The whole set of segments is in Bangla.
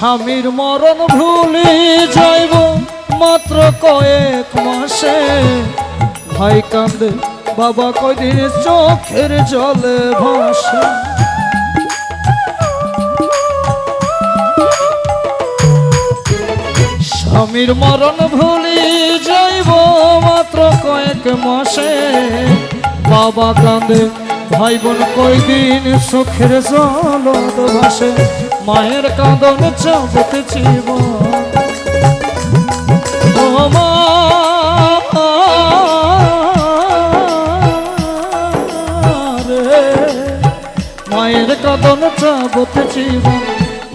স্বামীর মরণ ভুলে যাইব মাত্র কয়েক মাসে। ভাই কান্দে বাবা কয়দিন চোখের জলে ভাসে। স্বামীর মরণ ভুলে যাইব মাত্র কয়েক মাসে। বাবা কান্দে ভাই বোন কয়দিন চোখের জল ভাসে। মায়ের কাঁদন চাপতে জীবন ও মা, মায়ের কাঁদন চাপতে জীবন,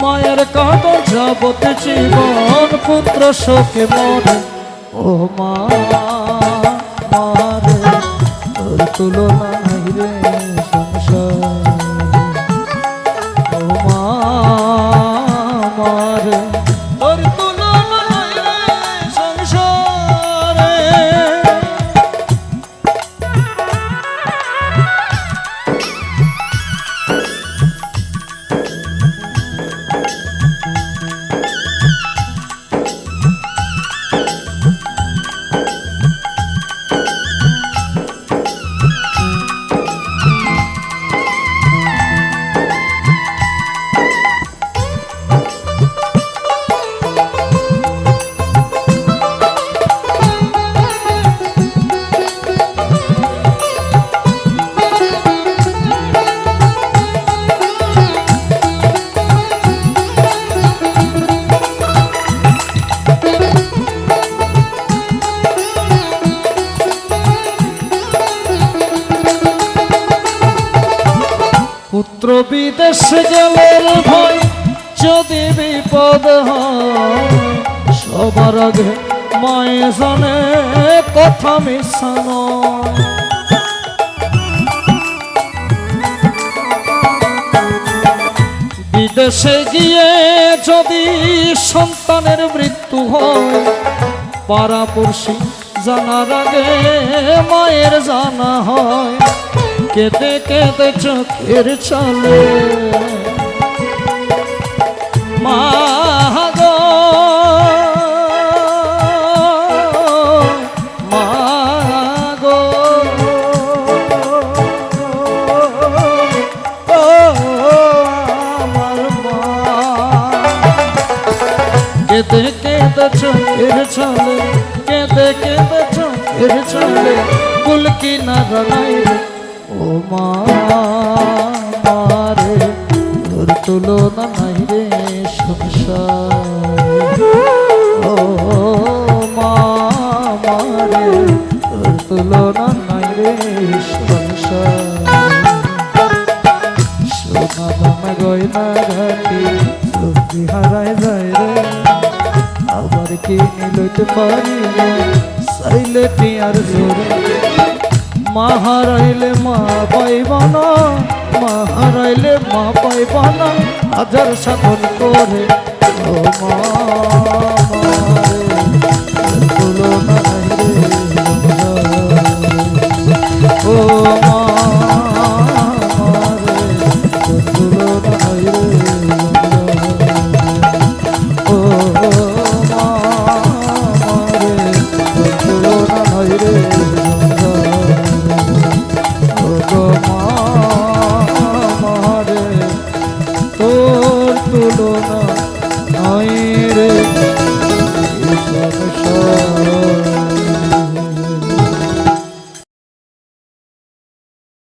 মায়ের কাঁদন চাপতে জীবন। পুত্র শোকে মরে ও মা, মারে তোর তুলনা নাই রে সংসার। ও মা মারে তোর তুলনা নাই রে সংসারে। পুত্র বিদেশ গেলের ভয় যদি বিপদ হয়, সবার আগে মায়ে জানে কথা মিশা নয়। বিদেশে গিয়ে যদি সন্তানের মৃত্যু হয়, পাড়াপড়শি জানার আগে মায়ের জানা হয়। কেঁদে কেঁদে চোখের চলে মা গো, মা গো, ও আমার মা। কেঁদে কেঁদে চোখের চলে, কেঁদে কেঁদে চোখের চলে, কুল কিনারা নাই রে ও মা, মারে তোর তুলনা নাই রে সংসার। ও মা মারে তোর তুলনা নাই রে সংসার। সোনা দাম গয়না ঘাটি সবজি হারায় যায় রে, আবার কিনে লইতে পারি না চাইলে টিয়ার জোরে। মা হারাইলে মা পাইবা না, মা হারাইলে মা পাইবা না, হাজার সাধন করে ও মা মারে তুলনা নাই রে। ও মা মারে তুলনা নাই রে। ও মা মারে তুলনা নাই রে। তোর তুলনা